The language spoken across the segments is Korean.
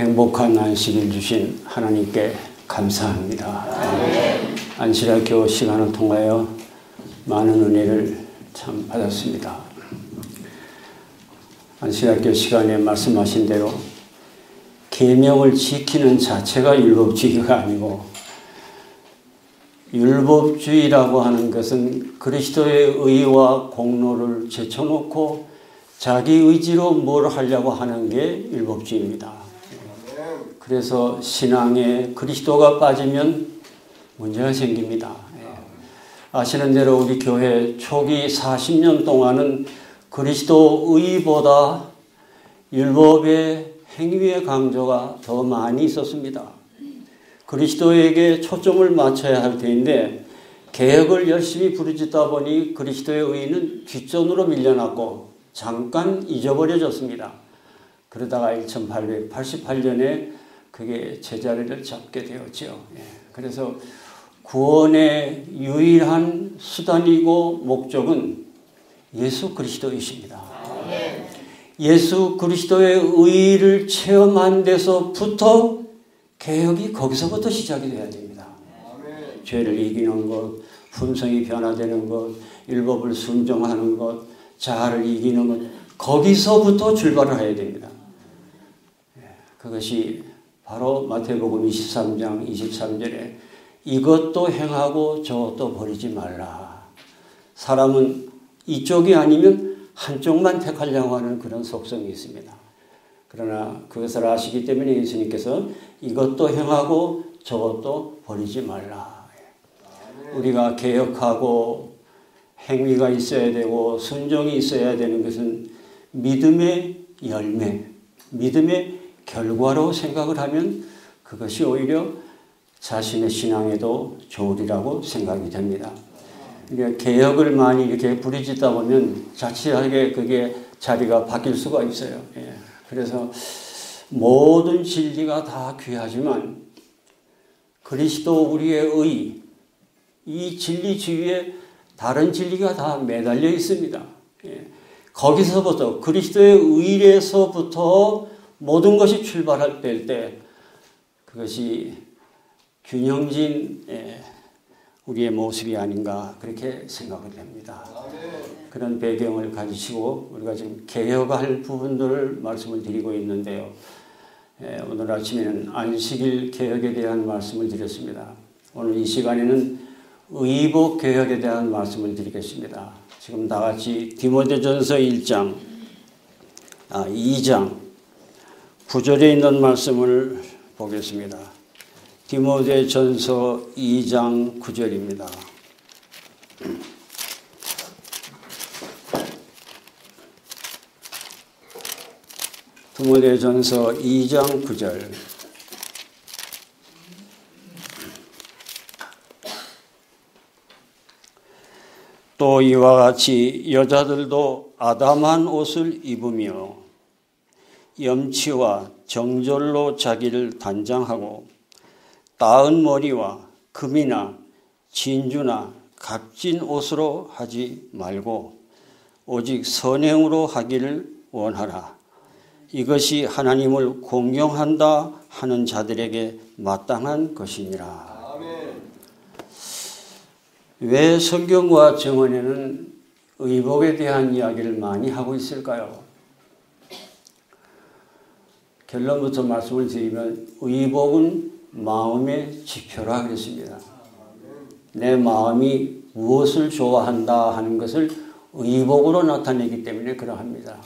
행복한 안식일 주신 하나님께 감사합니다. 안식일학교 시간을 통하여 많은 은혜를 참 받았습니다. 안식일학교 시간에 말씀하신 대로 계명을 지키는 자체가 율법주의가 아니고, 율법주의라고 하는 것은 그리스도의 의와 공로를 제쳐놓고 자기 의지로 뭘 하려고 하는 게 율법주의입니다. 그래서 신앙에 그리스도가 빠지면 문제가 생깁니다. 아시는 대로 우리 교회 초기 40년 동안은 그리스도 의보다 율법의 행위의 강조가 더 많이 있었습니다. 그리스도에게 초점을 맞춰야 할 텐데 개혁을 열심히 부르짖다 보니 그리스도의 의는 뒷전으로 밀려났고 잠깐 잊어버려졌습니다. 그러다가 1888년에 그게 제자리를 잡게 되었죠. 그래서 구원의 유일한 수단이고 목적은 예수 그리스도이십니다. 예수 그리스도의 의를 체험한 데서부터 개혁이 거기서부터 시작이 돼야 됩니다. 죄를 이기는 것, 품성이 변화되는 것, 율법을 순종하는 것, 자아를 이기는 것, 거기서부터 출발을 해야 됩니다. 그것이 바로 마태복음 23장 23절에 이것도 행하고 저것도 버리지 말라. 사람은 이쪽이 아니면 한쪽만 택하려고 하는 그런 속성이 있습니다. 그러나 그것을 아시기 때문에 예수님께서 이것도 행하고 저것도 버리지 말라. 우리가 개혁하고 행위가 있어야 되고 순종이 있어야 되는 것은 믿음의 열매, 믿음의 결과로 생각을 하면 그것이 오히려 자신의 신앙에도 좋으리라고 생각이 됩니다. 그러니까 개혁을 많이 이렇게 부르짖다 보면 자칫하게 그게 자리가 바뀔 수가 있어요. 그래서 모든 진리가 다 귀하지만 그리스도 우리의 의, 이 진리 주위에 다른 진리가 다 매달려 있습니다. 거기서부터 그리스도의 의에서부터 모든 것이 출발할 때 그것이 균형진 우리의 모습이 아닌가 그렇게 생각을 합니다. 그런 배경을 가지시고 우리가 지금 개혁할 부분들을 말씀을 드리고 있는데요. 오늘 아침에는 안식일 개혁에 대한 말씀을 드렸습니다. 오늘 이 시간에는 의복 개혁에 대한 말씀을 드리겠습니다. 지금 다 같이 디모데전서 2장 9절에 있는 말씀을 보겠습니다. 디모데전서 2장 9절입니다. 디모데전서 2장 9절. 또 이와 같이 여자들도 아담한 옷을 입으며 염치와 정절로 자기를 단장하고 따은 머리와 금이나 진주나 값진 옷으로 하지 말고 오직 선행으로 하기를 원하라. 이것이 하나님을 공경한다 하는 자들에게 마땅한 것이니라. 왜 성경과 정언에는 의복에 대한 이야기를 많이 하고 있을까요? 결론부터 말씀을 드리면 의복은 마음의 지표라 그랬습니다. 내 마음이 무엇을 좋아한다 하는 것을 의복으로 나타내기 때문에 그러합니다.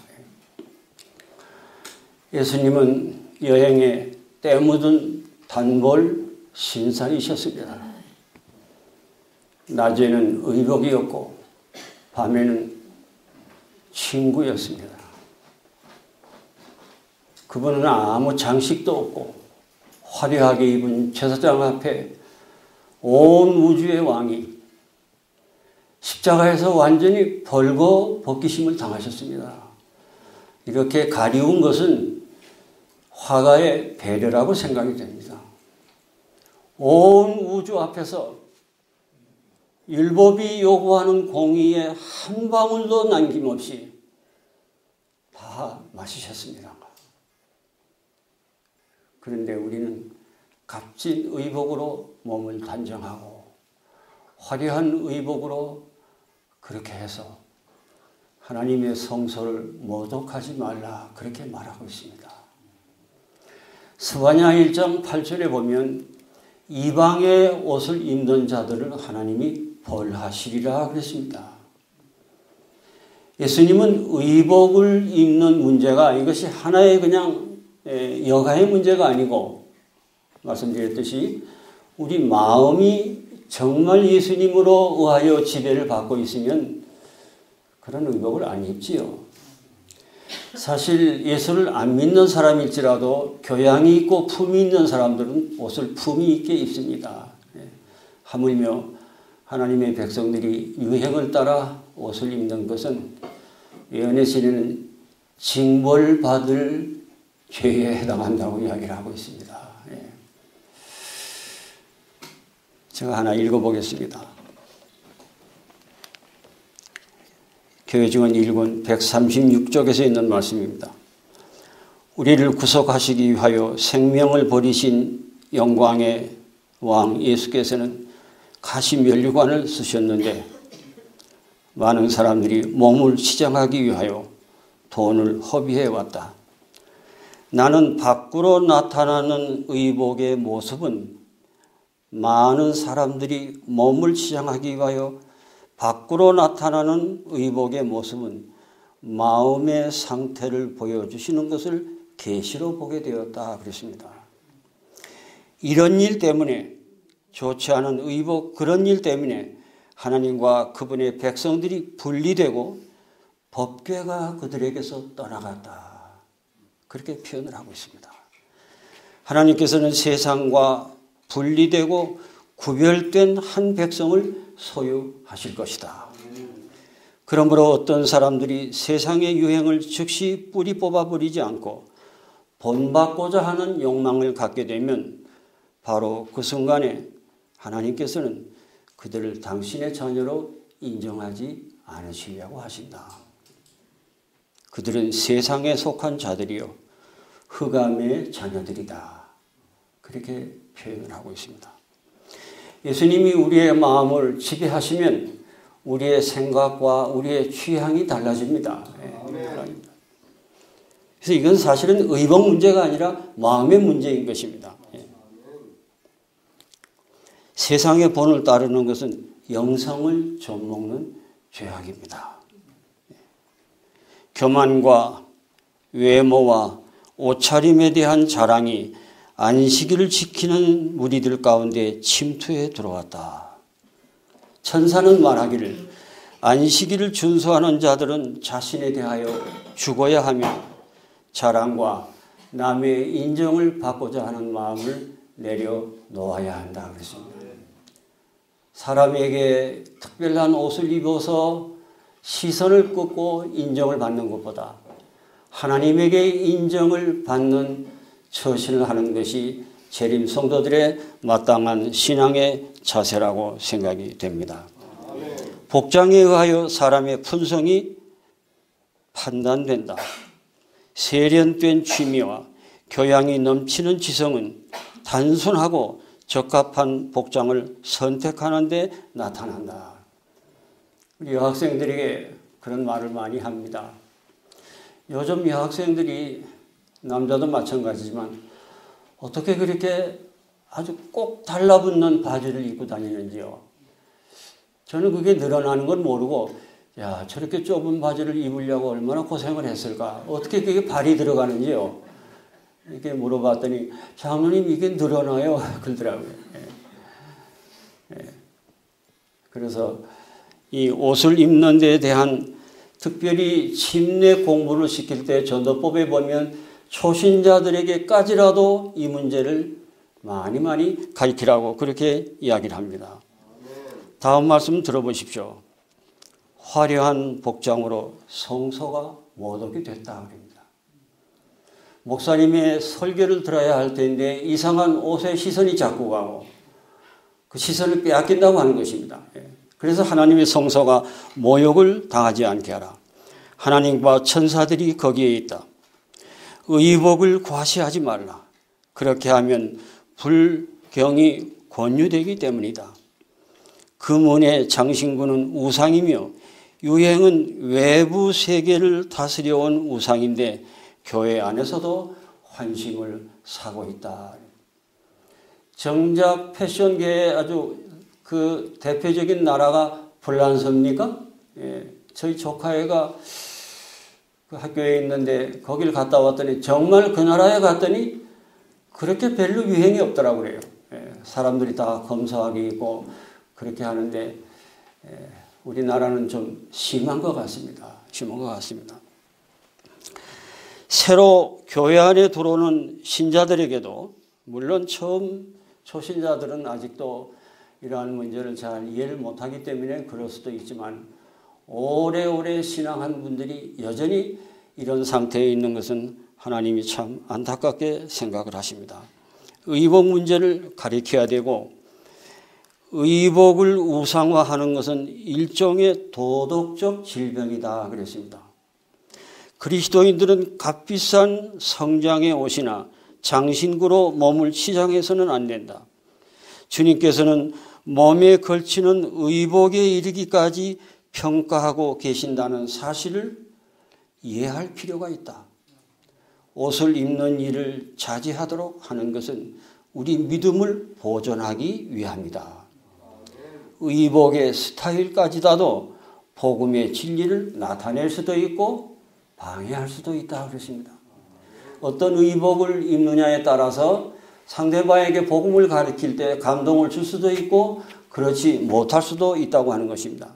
예수님은 여행에 때 묻은 단벌 신사이셨습니다. 낮에는 의복이었고 밤에는 친구였습니다. 그분은 아무 장식도 없고 화려하게 입은 제사장 앞에 온 우주의 왕이 십자가에서 완전히 벌거 벗기심을 당하셨습니다. 이렇게 가리운 것은 화가의 배려라고 생각이 됩니다. 온 우주 앞에서 율법이 요구하는 공의에 한 방울도 남김없이 다 마시셨습니다. 그런데 우리는 값진 의복으로 몸을 단정하고 화려한 의복으로 그렇게 해서 하나님의 성소를 모독하지 말라 그렇게 말하고 있습니다. 스바냐 1장 8절에 보면 이방의 옷을 입는 자들을 하나님이 벌하시리라 그랬습니다. 예수님은 의복을 입는 문제가 이것이 하나의 그냥 여가의 문제가 아니고 말씀드렸듯이 우리 마음이 정말 예수님으로 의하여 지배를 받고 있으면 그런 의복을 안 입지요. 사실 예수를 안 믿는 사람일지라도 교양이 있고 품이 있는 사람들은 옷을 품이 있게 입습니다. 하물며 하나님의 백성들이 유행을 따라 옷을 입는 것은 예언의 시대는 징벌받을 죄에 해당한다고 이야기를 하고 있습니다. 제가 하나 읽어보겠습니다. 교회증언 1권 136쪽에서 있는 말씀입니다. 우리를 구속하시기 위하여 생명을 버리신 영광의 왕 예수께서는 가시면류관을 쓰셨는데 많은 사람들이 몸을 시장하기 위하여 돈을 허비해왔다. 나는 밖으로 나타나는 의복의 모습은 많은 사람들이 몸을 시장하기 위하여 밖으로 나타나는 의복의 모습은 마음의 상태를 보여주시는 것을 계시로 보게 되었다 그랬습니다. 이런 일 때문에 좋지 않은 의복 그런 일 때문에 하나님과 그분의 백성들이 분리되고 법궤가 그들에게서 떠나갔다. 그렇게 표현을 하고 있습니다. 하나님께서는 세상과 분리되고 구별된 한 백성을 소유하실 것이다. 그러므로 어떤 사람들이 세상의 유행을 즉시 뿌리 뽑아버리지 않고 본받고자 하는 욕망을 갖게 되면 바로 그 순간에 하나님께서는 그들을 당신의 자녀로 인정하지 않으시려고 하신다. 그들은 세상에 속한 자들이요 흑암의 자녀들이다. 그렇게 표현을 하고 있습니다. 예수님이 우리의 마음을 지배하시면 우리의 생각과 우리의 취향이 달라집니다. 그래서 이건 사실은 의복 문제가 아니라 마음의 문제인 것입니다. 세상의 본을 따르는 것은 영성을 좀먹는 죄악입니다. 교만과 외모와 옷차림에 대한 자랑이 안식일을 지키는 무리들 가운데 침투해 들어왔다. 천사는 말하기를 안식일을 준수하는 자들은 자신에 대하여 죽어야 하며 자랑과 남의 인정을 받고자 하는 마음을 내려놓아야 한다 그랬습니다. 사람에게 특별한 옷을 입어서 시선을 끄고 인정을 받는 것보다 하나님에게 인정을 받는 처신을 하는 것이 재림 성도들의 마땅한 신앙의 자세라고 생각이 됩니다. 복장에 의하여 사람의 품성이 판단된다. 세련된 취미와 교양이 넘치는 지성은 단순하고 적합한 복장을 선택하는 데 나타난다. 우리 여학생들에게 그런 말을 많이 합니다. 요즘 여학생들이 남자도 마찬가지지만 어떻게 그렇게 아주 꼭 달라붙는 바지를 입고 다니는지요. 저는 그게 늘어나는 걸 모르고 야 저렇게 좁은 바지를 입으려고 얼마나 고생을 했을까. 어떻게 그게 발이 들어가는지요. 이렇게 물어봤더니 장로님 이게 늘어나요. 그러더라고요. 그래서 이 옷을 입는 데에 대한 특별히 침례 공부를 시킬 때 전도법에 보면 초신자들에게까지라도 이 문제를 많이 가르치라고 그렇게 이야기를 합니다. 다음 말씀 들어보십시오. 화려한 복장으로 성소가 모독이 됐다 그럽니다. 목사님의 설교를 들어야 할 텐데 이상한 옷에 시선이 자꾸 가고 그 시선을 빼앗긴다고 하는 것입니다. 그래서 하나님의 성소가 모욕을 당하지 않게 하라. 하나님과 천사들이 거기에 있다. 의복을 과시하지 말라. 그렇게 하면 불경이 권유되기 때문이다. 금운의 장신구는 우상이며 유행은 외부 세계를 다스려온 우상인데 교회 안에서도 환심을 사고 있다. 정작 패션계의 아주 그 대표적인 나라가 불란서입니까? 예, 저희 조카애가 그 학교에 있는데 거길 갔다 왔더니 정말 그 나라에 갔더니 그렇게 별로 유행이 없더라고 그래요. 예, 사람들이 다 검소하게 입고 그렇게 하는데 우리나라는 좀 심한 것 같습니다. 심한 것 같습니다. 새로 교회 안에 들어오는 신자들에게도 물론 처음 초신자들은 아직도 이러한 문제를 잘 이해를 못하기 때문에 그럴 수도 있지만 오래오래 신앙한 분들이 여전히 이런 상태에 있는 것은 하나님이 참 안타깝게 생각을 하십니다. 의복 문제를 가리켜야 되고 의복을 우상화하는 것은 일종의 도덕적 질병이다 그랬습니다. 그리스도인들은 값비싼 성장의 옷이나 장신구로 몸을 치장해서는 안 된다. 주님께서는 몸에 걸치는 의복에 이르기까지 평가하고 계신다는 사실을 이해할 필요가 있다. 옷을 입는 일을 자제하도록 하는 것은 우리 믿음을 보존하기 위함이다. 의복의 스타일까지라도 복음의 진리를 나타낼 수도 있고 방해할 수도 있다 그러십니다. 어떤 의복을 입느냐에 따라서 상대방에게 복음을 가르칠 때 감동을 줄 수도 있고 그렇지 못할 수도 있다고 하는 것입니다.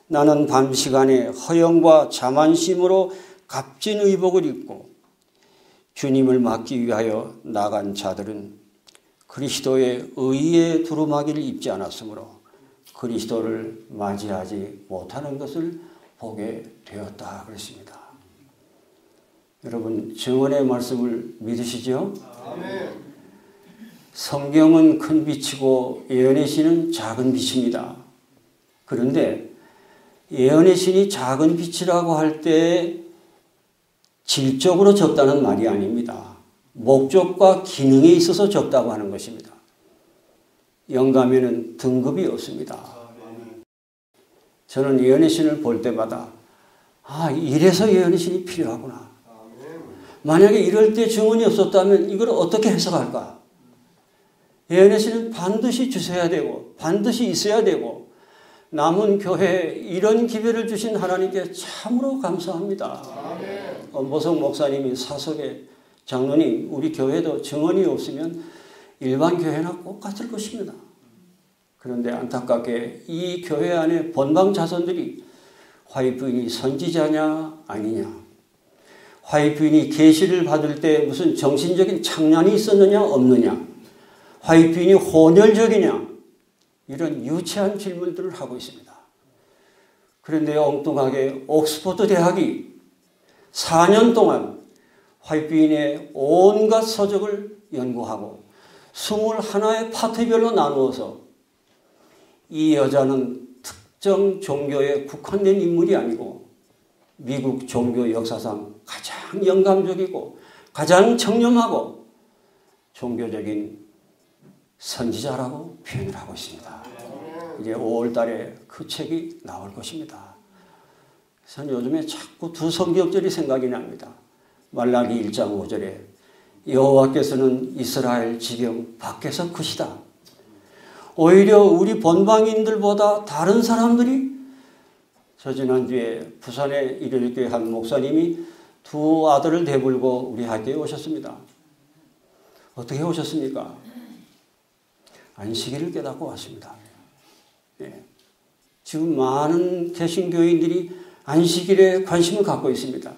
나는 밤 시간에 허영과 자만심으로 값진 의복을 입고 주님을 맡기 위하여 나간 자들은 그리스도의 의의 두루마기를 입지 않았으므로 그리스도를 맞이하지 못하는 것을 보게 되었다 그랬습니다. 여러분 증언의 말씀을 믿으시죠? 아멘. 성경은 큰 빛이고 예언의 신은 작은 빛입니다. 그런데 예언의 신이 작은 빛이라고 할 때 질적으로 적다는 말이 아닙니다. 목적과 기능에 있어서 적다고 하는 것입니다. 영감에는 등급이 없습니다. 저는 예언의 신을 볼 때마다 이래서 예언의 신이 필요하구나. 만약에 이럴 때 증언이 없었다면 이걸 어떻게 해석할까? 예언의 신은 반드시 주셔야 되고 반드시 있어야 되고 남은 교회에 이런 기회를 주신 하나님께 참으로 감사합니다. 모성 목사님이 사석에 장로님 우리 교회도 증언이 없으면 일반 교회나 똑같을 것입니다. 그런데 안타깝게 이 교회 안에 본방 자손들이 화이트인이 선지자냐 아니냐, 화이트인이 계시를 받을 때 무슨 정신적인 착란이 있었느냐 없느냐, 화이트인이 혼혈적이냐, 이런 유치한 질문들을 하고 있습니다. 그런데 엉뚱하게 옥스퍼드 대학이 4년 동안 화이트인의 온갖 서적을 연구하고 21의 파트별로 나누어서 이 여자는 특정 종교에 국한된 인물이 아니고 미국 종교 역사상 가장 영감적이고 가장 청렴하고 종교적인 선지자라고 표현을 하고 있습니다. 이제 5월 달에 그 책이 나올 것입니다. 저는 요즘에 자꾸 두 성경절이 생각이 납니다. 말라기 1장 5절에 여호와께서는 이스라엘 지경 밖에서 크시다. 오히려 우리 본방인들보다 다른 사람들이, 저 지난주에 부산에 일요일교회 한 목사님이 두 아들을 대불고 우리 학교에 오셨습니다. 어떻게 오셨습니까? 안식일을 깨닫고 왔습니다. 네. 지금 많은 개신교인들이 안식일에 관심을 갖고 있습니다.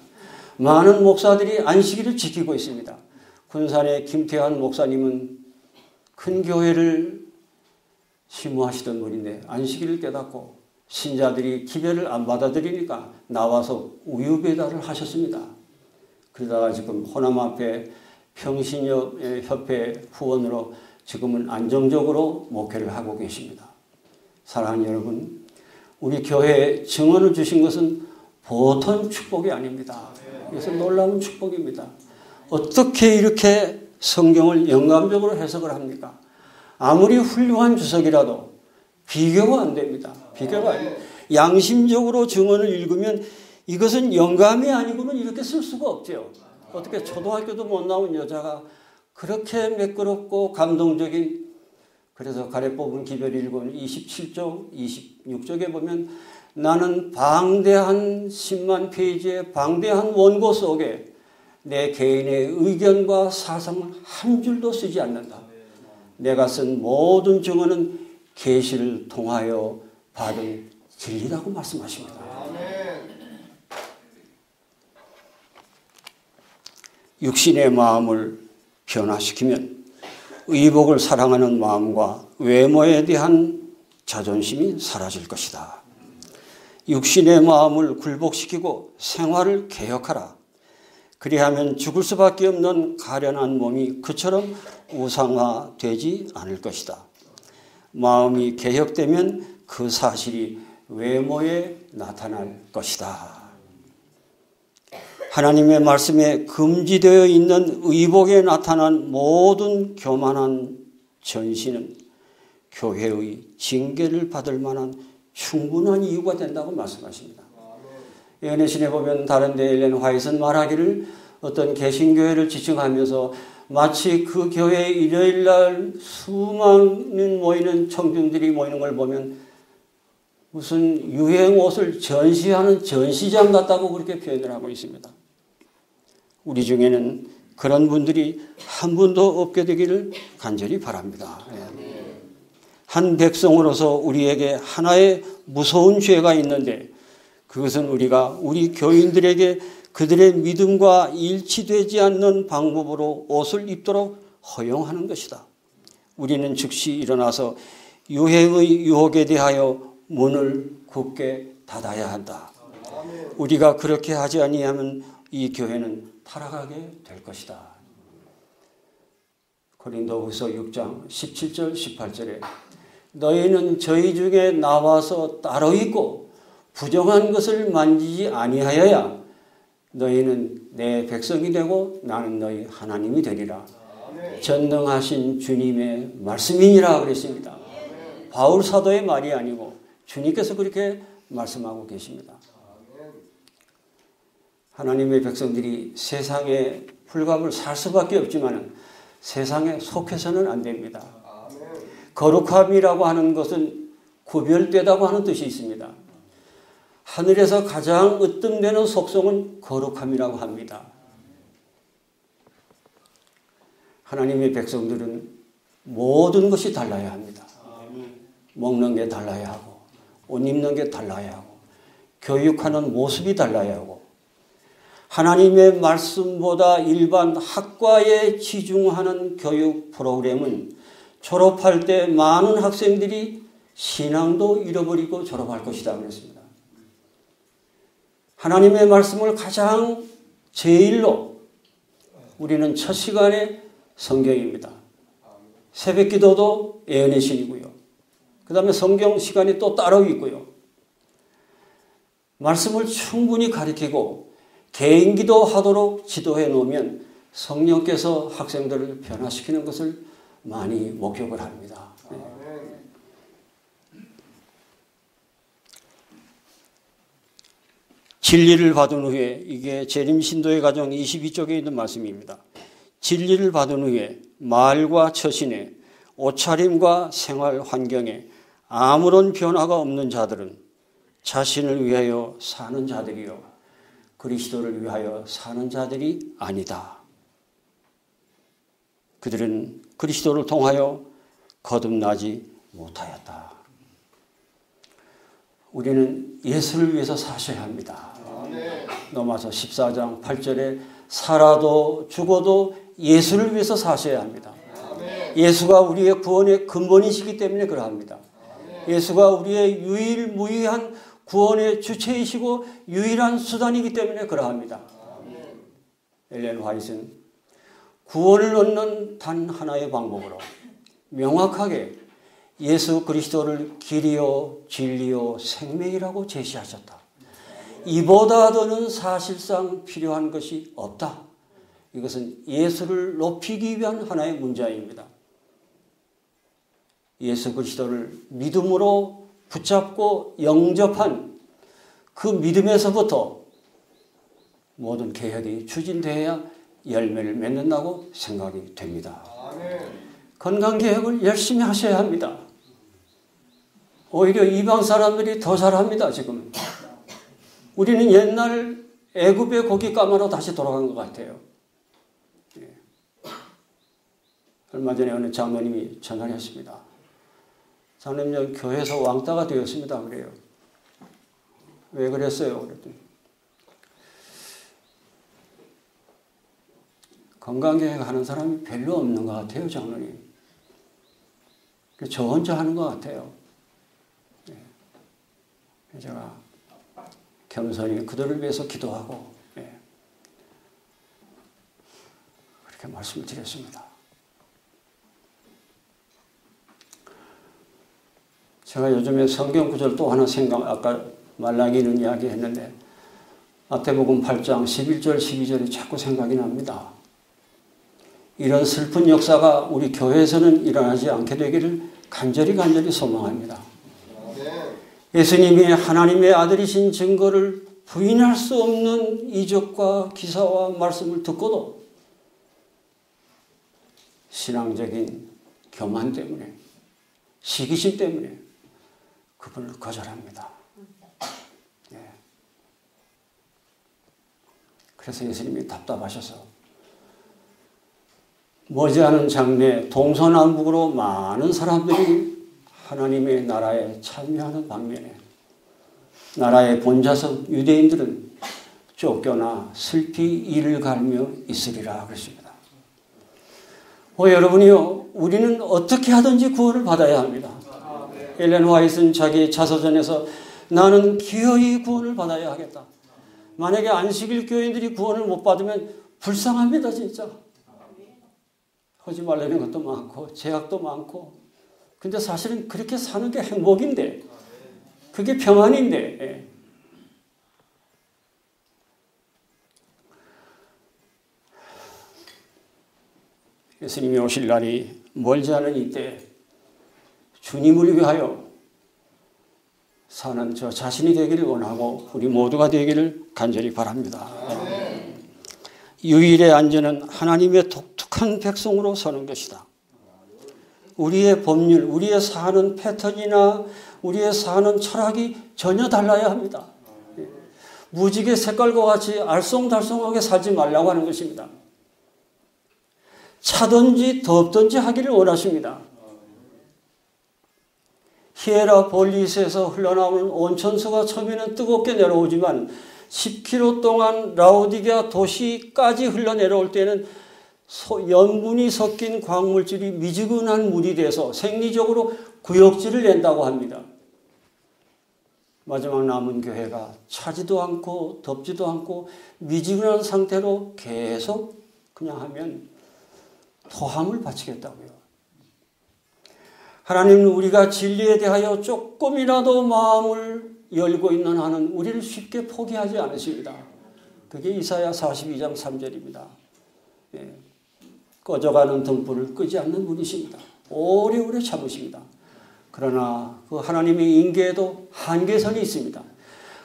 많은 목사들이 안식일을 지키고 있습니다. 군산의 김태환 목사님은 큰 교회를 심무하시던 분인데 안식일을 깨닫고 신자들이 기별을 안 받아들이니까 나와서 우유 배달을 하셨습니다. 그러다가 지금 호남 앞에 평신협회 후원으로 지금은 안정적으로 목회를 하고 계십니다. 사랑하는 여러분, 우리 교회에 증언을 주신 것은 보통 축복이 아닙니다. 그래서 놀라운 축복입니다. 어떻게 이렇게 성경을 영감적으로 해석을 합니까? 아무리 훌륭한 주석이라도 비교가 안 됩니다. 비교가 안 돼요. 양심적으로 증언을 읽으면 이것은 영감이 아니고는 이렇게 쓸 수가 없죠. 어떻게 초등학교도 못 나온 여자가 그렇게 매끄럽고 감동적인, 그래서 가래 뽑은 기별일권 27쪽, 26쪽에 보면 나는 방대한 10만 페이지의 방대한 원고 속에 내 개인의 의견과 사상을 한 줄도 쓰지 않는다. 내가 쓴 모든 증언은 계시를 통하여 받은 진리라고 말씀하십니다. 육신의 마음을 변화시키면 의복을 사랑하는 마음과 외모에 대한 자존심이 사라질 것이다. 육신의 마음을 굴복시키고 생활을 개혁하라. 그리하면 죽을 수밖에 없는 가련한 몸이 그처럼 우상화되지 않을 것이다. 마음이 개혁되면 그 사실이 외모에 나타날 것이다. 하나님의 말씀에 금지되어 있는 의복에 나타난 모든 교만한 전신은 교회의 징계를 받을 만한 충분한 이유가 된다고 말씀하십니다. 연애신에 보면 다른 데 엘렌 화이트는 말하기를 어떤 개신교회를 지칭하면서 마치 그 교회 일요일날 수많은 모이는 청중들이 모이는 걸 보면 무슨 유행 옷을 전시하는 전시장 같다고 그렇게 표현을 하고 있습니다. 우리 중에는 그런 분들이 한 분도 없게 되기를 간절히 바랍니다. 한 백성으로서 우리에게 하나의 무서운 죄가 있는데 그것은 우리가 우리 교인들에게 그들의 믿음과 일치되지 않는 방법으로 옷을 입도록 허용하는 것이다. 우리는 즉시 일어나서 유행의 유혹에 대하여 문을 굳게 닫아야 한다. 우리가 그렇게 하지 아니하면 이 교회는 타락하게 될 것이다. 고린도후서 6장 17절 18절에 너희는 저희 중에 나와서 따로 있고 부정한 것을 만지지 아니하여야 너희는 내 백성이 되고 나는 너희 하나님이 되리라. 전능하신 주님의 말씀이니라 그랬습니다. 바울 사도의 말이 아니고 주님께서 그렇게 말씀하고 계십니다. 하나님의 백성들이 세상의 훌갑을 살 수밖에 없지만 세상에 속해서는 안 됩니다. 거룩함이라고 하는 것은 구별되다고 하는 뜻이 있습니다. 하늘에서 가장 으뜸되는 속성은 거룩함이라고 합니다. 하나님의 백성들은 모든 것이 달라야 합니다. 먹는 게 달라야 하고 옷 입는 게 달라야 하고 교육하는 모습이 달라야 하고 하나님의 말씀보다 일반 학과에 치중하는 교육 프로그램은 졸업할 때 많은 학생들이 신앙도 잃어버리고 졸업할 것이다 그랬습니다. 하나님의 말씀을 가장 제일로 우리는 첫 시간에 성경입니다. 새벽 기도도 예언의 신이고요. 그 다음에 성경 시간이 또 따로 있고요. 말씀을 충분히 가르치고 개인 기도하도록 지도해 놓으면 성령께서 학생들을 변화시키는 것을 많이 목격을 합니다. 네. 진리를 받은 후에 이게 재림신도의 가정 22쪽에 있는 말씀입니다. 진리를 받은 후에 말과 처신에 옷차림과 생활 환경에 아무런 변화가 없는 자들은 자신을 위하여 사는 자들이요 그리스도를 위하여 사는 자들이 아니다. 그들은 그리스도를 통하여 거듭나지 못하였다. 우리는 예수를 위해서 사셔야 합니다. 로마서 14장 8절에 살아도 죽어도 예수를 위해서 사셔야 합니다. 예수가 우리의 구원의 근본이시기 때문에 그러합니다. 예수가 우리의 유일무이한 구원의 주체이시고 유일한 수단이기 때문에 그러합니다. 엘렌 화이트는 구원을 얻는 단 하나의 방법으로 명확하게 예수 그리스도를 길이요 진리요 생명이라고 제시하셨다. 이보다 더는 사실상 필요한 것이 없다. 이것은 예수를 높이기 위한 하나의 문자입니다. 예수 그리스도를 믿음으로 붙잡고 영접한 그 믿음에서부터 모든 개혁이 추진되어야 열매를 맺는다고 생각이 됩니다. 건강개혁을 열심히 하셔야 합니다. 오히려 이방 사람들이 더 잘합니다. 지금 우리는 옛날 애굽의 고기 까마로 다시 돌아간 것 같아요. 얼마 전에 어느 장로님이 전화를 했습니다. 장로님, 교회에서 왕따가 되었습니다. 그래요. 왜 그랬어요? 그랬더니 건강개혁 하는 사람이 별로 없는 것 같아요, 장로님. 저 혼자 하는 것 같아요. 제가 겸손히 그들을 위해서 기도하고 그렇게 말씀을 드렸습니다. 제가 요즘에 성경 구절 또 하나 아까 말라기는 이야기했는데 마태복음 8장 11절 12절이 자꾸 생각이 납니다. 이런 슬픈 역사가 우리 교회에서는 일어나지 않게 되기를 간절히 소망합니다. 예수님이 하나님의 아들이신 증거를 부인할 수 없는 이적과 기사와 말씀을 듣고도 신앙적인 교만 때문에, 시기심 때문에 그분을 거절합니다. 그래서 예수님이 답답하셔서 머지않은 장래 동서남북으로 많은 사람들이 하나님의 나라에 참여하는 반면에 나라의 본자석 유대인들은 쫓겨나 슬피 이를 갈며 있으리라 그랬습니다. 여러분이요, 우리는 어떻게 하든지 구원을 받아야 합니다. 엘렌 화이트는 자기 자서전에서 나는 기어이 구원을 받아야 하겠다. 만약에 안식일 교인들이 구원을 못 받으면 불쌍합니다, 진짜. 하지 말라는 것도 많고 제약도 많고, 근데 사실은 그렇게 사는 게 행복인데, 그게 평안인데. 예수님이 오실 날이 멀지 않은 이때 주님을 위하여 사는 저 자신이 되기를 원하고 우리 모두가 되기를 간절히 바랍니다. 유일의 안전은 하나님의 독특한 백성으로 서는 것이다. 우리의 법률, 우리의 사는 패턴이나 우리의 사는 철학이 전혀 달라야 합니다. 무지개 색깔과 같이 알쏭달쏭하게 살지 말라고 하는 것입니다. 차든지 덥든지 하기를 원하십니다. 히에라폴리스에서 흘러나오는 온천수가 처음에는 뜨겁게 내려오지만 10km 동안 라오디게아 도시까지 흘러내려올 때는 염분이 섞인 광물질이 미지근한 물이 돼서 생리적으로 구역질을 낸다고 합니다. 마지막 남은 교회가 차지도 않고 덥지도 않고 미지근한 상태로 계속 그냥 하면 토함을 바치겠다고요. 하나님은 우리가 진리에 대하여 조금이라도 마음을 열고 있는 한은 우리를 쉽게 포기하지 않으십니다. 그게 이사야 42장 3절입니다. 꺼져가는 등불을 끄지 않는 분이십니다. 오래오래 참으십니다. 그러나 그 하나님의 인계에도 한계선이 있습니다.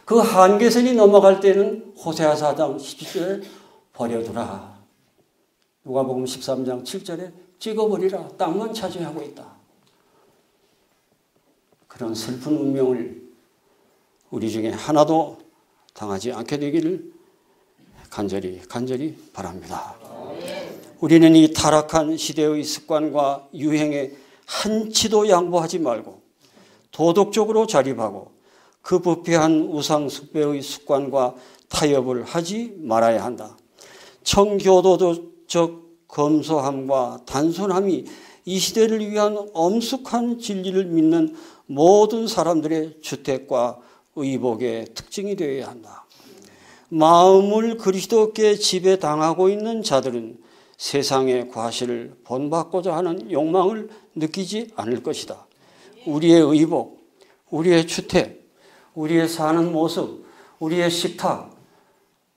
그 한계선이 넘어갈 때는 호세아 4장 17절에 버려두라. 누가복음 13장 7절에 찍어버리라. 땅만 차지하고 있다. 그런 슬픈 운명을 우리 중에 하나도 당하지 않게 되기를 간절히 바랍니다. 우리는 이 타락한 시대의 습관과 유행에 한치도 양보하지 말고 도덕적으로 자립하고 그 부패한 우상 숭배의 습관과 타협을 하지 말아야 한다. 청교도적 검소함과 단순함이 이 시대를 위한 엄숙한 진리를 믿는 모든 사람들의 주택과 의복의 특징이 되어야 한다. 마음을 그리스도께 지배당하고 있는 자들은 세상의 과실을 본받고자 하는 욕망을 느끼지 않을 것이다. 우리의 의복, 우리의 주택, 우리의 사는 모습, 우리의 식탁,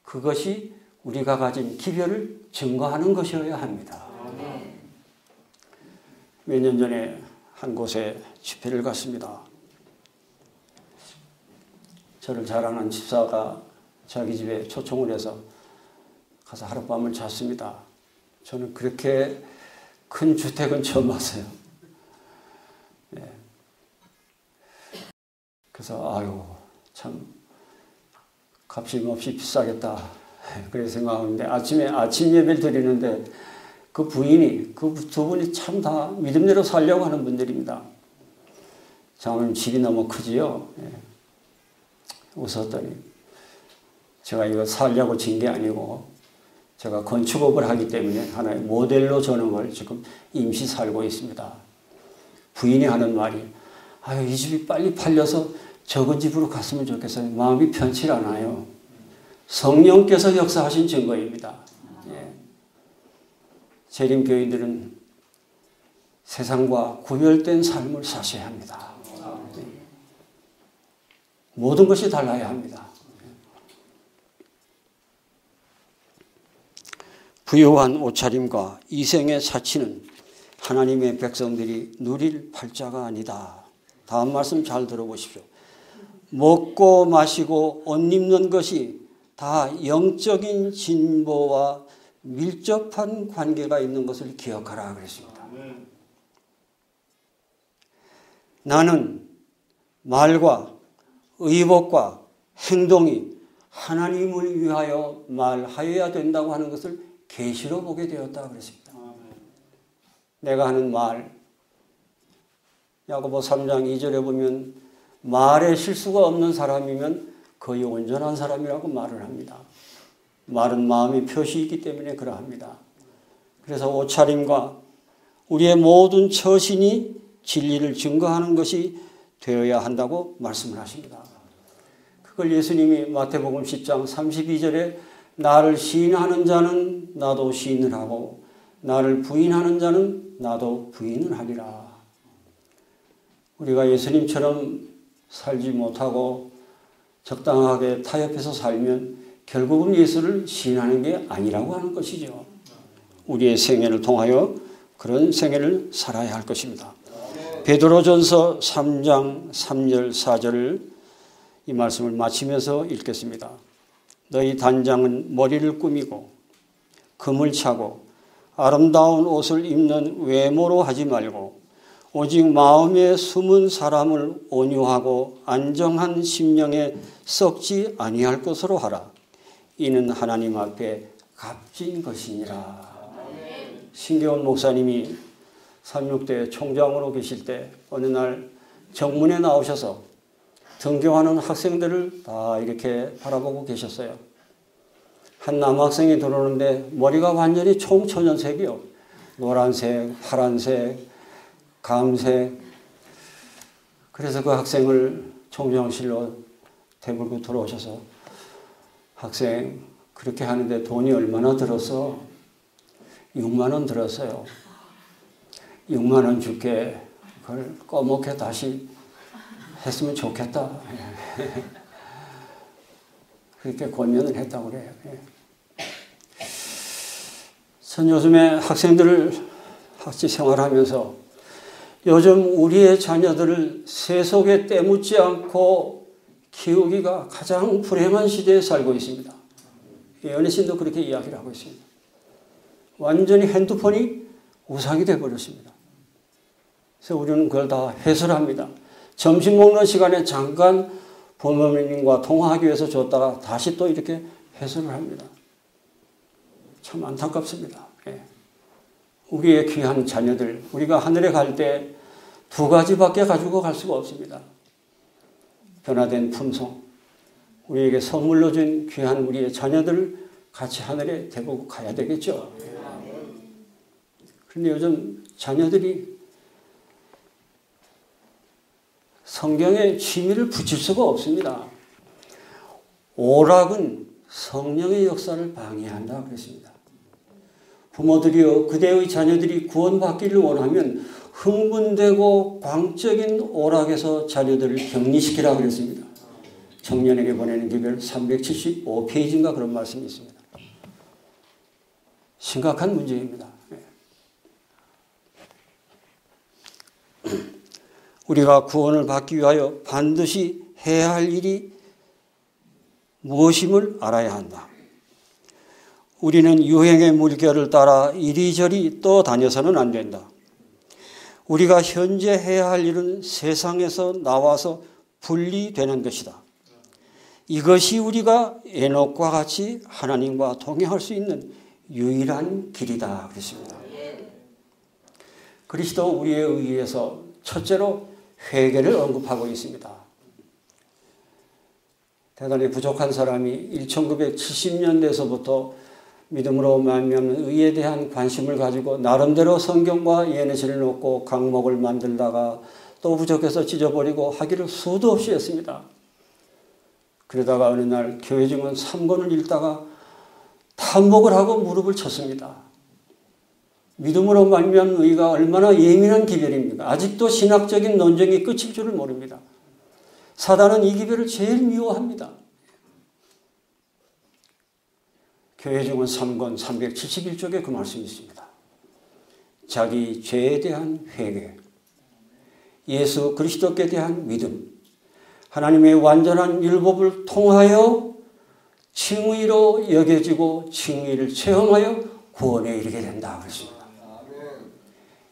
그것이 우리가 가진 기별을 증거하는 것이어야 합니다. 몇 년 전에 한 곳에 집회를 갔습니다. 저를 잘 아는 집사가 자기 집에 초청을 해서 가서 하룻밤을 잤습니다. 저는 그렇게 큰 주택은 처음 봤어요. 네. 그래서 아유 참 값임없이 비싸겠다 그렇게 생각하는데 아침 예배를 드리는데 그 부인이 그 두 분이 참 다 믿음대로 살려고 하는 분들입니다. 장모님 집이 너무 크지요. 네. 웃었더니 제가 이거 살려고 진 게 아니고 제가 건축업을 하기 때문에 하나의 모델로 저는 걸 지금 임시 살고 있습니다. 부인이 하는 말이 아유 이 집이 빨리 팔려서 적은 집으로 갔으면 좋겠어요. 마음이 편치 않아요. 성령께서 역사하신 증거입니다. 예. 재림교인들은 세상과 구별된 삶을 사셔야 합니다. 예. 모든 것이 달라야 합니다. 부요한 옷차림과 이생의 사치는 하나님의 백성들이 누릴 팔자가 아니다. 다음 말씀 잘 들어보십시오. 먹고 마시고 옷 입는 것이 다 영적인 진보와 밀접한 관계가 있는 것을 기억하라 그랬습니다. 나는 말과 의복과 행동이 하나님을 위하여 말하여야 된다고 하는 것을 계시로 보게 되었다 그랬습니다. 내가 하는 말, 야고보 3장 2절에 보면 말에 실수가 없는 사람이면 거의 온전한 사람이라고 말을 합니다. 말은 마음의 표시이기 때문에 그러합니다. 그래서 옷차림과 우리의 모든 처신이 진리를 증거하는 것이 되어야 한다고 말씀을 하십니다. 그걸 예수님이 마태복음 10장 32절에 나를 시인하는 자는 나도 시인을 하고 나를 부인하는 자는 나도 부인을 하리라. 우리가 예수님처럼 살지 못하고 적당하게 타협해서 살면 결국은 예수를 시인하는 게 아니라고 하는 것이죠. 우리의 생애를 통하여 그런 생애를 살아야 할 것입니다. 베드로전서 3장 3절 4절을 이 말씀을 마치면서 읽겠습니다. 너희 단장은 머리를 꾸미고 금을 차고 아름다운 옷을 입는 외모로 하지 말고 오직 마음에 숨은 사람을 온유하고 안정한 심령에 썩지 아니할 것으로 하라. 이는 하나님 앞에 값진 것이니라. 신계원 목사님이 36대 총장으로 계실 때 어느 날 정문에 나오셔서 등교하는 학생들을 다 이렇게 바라보고 계셨어요. 한 남학생이 들어오는데 머리가 완전히 총천연색이요. 노란색, 파란색, 감색. 그래서 그 학생을 총장실로 대물고 들어오셔서 학생 그렇게 하는데 돈이 얼마나 들었어? 6만 원 들었어요. 6만 원 줄게. 그걸 꺼먹게 다시 했으면 좋겠다. 그렇게 권면을 했다고 그래요. 전 요즘에 학생들을 학지 생활하면서 요즘 우리의 자녀들을 세속에 떼묻지 않고 키우기가 가장 불행한 시대에 살고 있습니다. 연희신도 그렇게 이야기를 하고 있습니다. 완전히 핸드폰이 우상이 되어버렸습니다. 그래서 우리는 그걸 다 해설합니다. 점심 먹는 시간에 잠깐 부모님과 통화하기 위해서 줬다가 다시 또 이렇게 해설을 합니다. 참 안타깝습니다. 우리의 귀한 자녀들, 우리가 하늘에 갈 때 두 가지밖에 가지고 갈 수가 없습니다. 변화된 품성, 우리에게 선물로 준 귀한 우리의 자녀들을 같이 하늘에 데리고 가야 되겠죠. 그런데 요즘 자녀들이 성경에 취미를 붙일 수가 없습니다. 오락은 성령의 역사를 방해한다 그랬습니다. 부모들이요, 그대의 자녀들이 구원받기를 원하면 흥분되고 광적인 오락에서 자녀들을 격리시키라 그랬습니다. 청년에게 보내는 기별 375페이지인가 그런 말씀이 있습니다. 심각한 문제입니다. 우리가 구원을 받기 위하여 반드시 해야 할 일이 무엇임을 알아야 한다. 우리는 유행의 물결을 따라 이리저리 떠다녀서는 안 된다. 우리가 현재 해야 할 일은 세상에서 나와서 분리되는 것이다. 이것이 우리가 에녹과 같이 하나님과 동행할 수 있는 유일한 길이다 그랬습니다. 그리스도 우리에 의해서 첫째로 회개를 언급하고 있습니다. 대단히 부족한 사람이 1970년대에서부터 믿음으로 말미암는 의에 대한 관심을 가지고 나름대로 성경과 예내실을 놓고 강목을 만들다가 또 부족해서 찢어버리고 하기를 수도 없이 했습니다. 그러다가 어느 날 교회 증언 3권을 읽다가 탐복을 하고 무릎을 쳤습니다. 믿음으로 말미암는 의가 얼마나 예민한 기별입니까? 아직도 신학적인 논쟁이 끝일 줄을 모릅니다. 사단은 이 기별을 제일 미워합니다. 교회 증언 3권 371쪽에 그 말씀이 있습니다. 자기 죄에 대한 회개, 예수 그리스도께 대한 믿음, 하나님의 완전한 율법을 통하여 칭의로 여겨지고 칭의를 체험하여 구원에 이르게 된다 그랬습니다.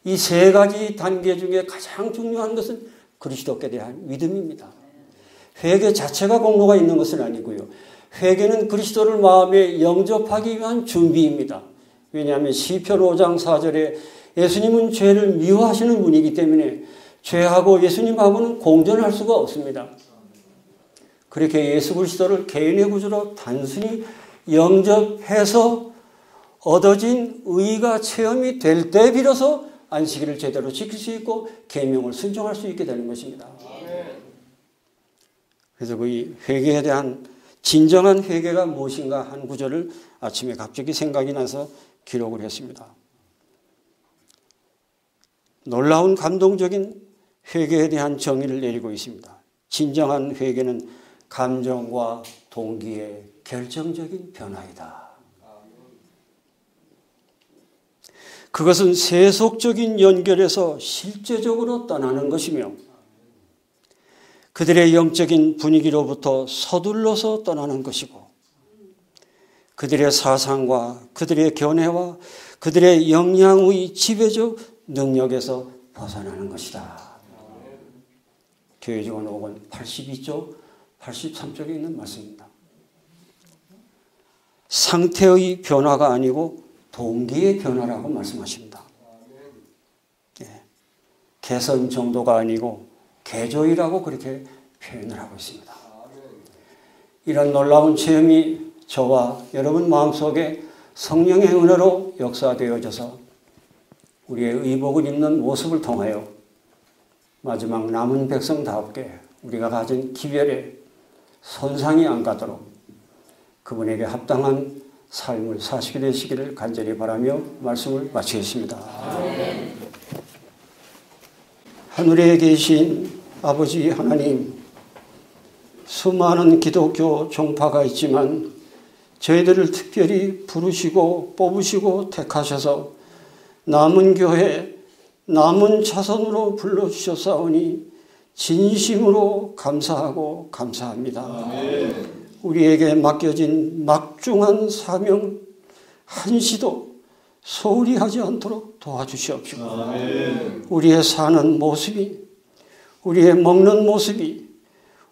이 세 가지 단계 중에 가장 중요한 것은 그리스도께 대한 믿음입니다. 회개 자체가 공로가 있는 것은 아니고요. 회개는 그리스도를 마음에 영접하기 위한 준비입니다. 왜냐하면 시편 5장 4절에 예수님은 죄를 미워하시는 분이기 때문에 죄하고 예수님하고는 공존할 수가 없습니다. 그렇게 예수 그리스도를 개인의 구주로 단순히 영접해서 얻어진 의가 체험이 될 때 비로소 안식일을 제대로 지킬 수 있고 계명을 순종할 수 있게 되는 것입니다. 그래서 그 회개에 대한 진정한 회개가 무엇인가 한 구절을 아침에 갑자기 생각이 나서 기록을 했습니다. 놀라운 감동적인 회개에 대한 정의를 내리고 있습니다. 진정한 회개는 감정과 동기의 결정적인 변화이다. 그것은 세속적인 연결에서 실제적으로 떠나는 것이며 그들의 영적인 분위기로부터 서둘러서 떠나는 것이고 그들의 사상과 그들의 견해와 그들의 영향의 지배적 능력에서 벗어나는 것이다. 교회 증언 5권 82쪽, 83쪽에 있는 말씀입니다. 상태의 변화가 아니고 동기의 변화라고 말씀하십니다. 개선 정도가 아니고 개조이라고 그렇게 표현을 하고 있습니다. 이런 놀라운 체험이 저와 여러분 마음속에 성령의 은혜로 역사되어져서 우리의 의복을 입는 모습을 통하여 마지막 남은 백성답게 우리가 가진 기별에 손상이 안 가도록 그분에게 합당한 삶을 사시게 되시기를 간절히 바라며 말씀을 마치겠습니다. 하늘에 계신 아버지 하나님, 수많은 기독교 종파가 있지만 저희들을 특별히 부르시고 뽑으시고 택하셔서 남은 교회, 남은 자손으로 불러주셨사오니 진심으로 감사하고 감사합니다. 아멘. 우리에게 맡겨진 막중한 사명 한시도 소홀히 하지 않도록 도와주시옵시고 아멘. 우리의 사는 모습이, 우리의 먹는 모습이,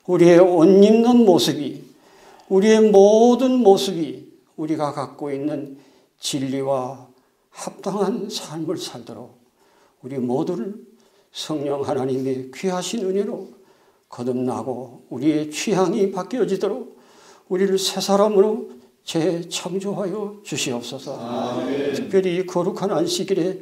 우리의 옷 입는 모습이, 우리의 모든 모습이 우리가 갖고 있는 진리와 합당한 삶을 살도록 우리 모두를 성령 하나님의 귀하신 은혜로 거듭나고 우리의 취향이 바뀌어지도록 우리를 새 사람으로 재창조하여 주시옵소서. 아멘. 특별히 거룩한 안식일에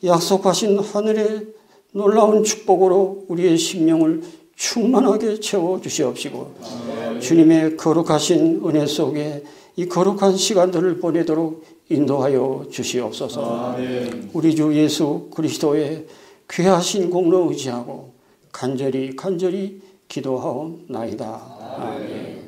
약속하신 하늘의 놀라운 축복으로 우리의 심령을 충만하게 채워주시옵시고 아멘. 주님의 거룩하신 은혜 속에 이 거룩한 시간들을 보내도록 인도하여 주시옵소서. 아멘. 우리 주 예수 그리스도의 귀하신 공로 의지하고 간절히 기도하옵나이다. 아멘.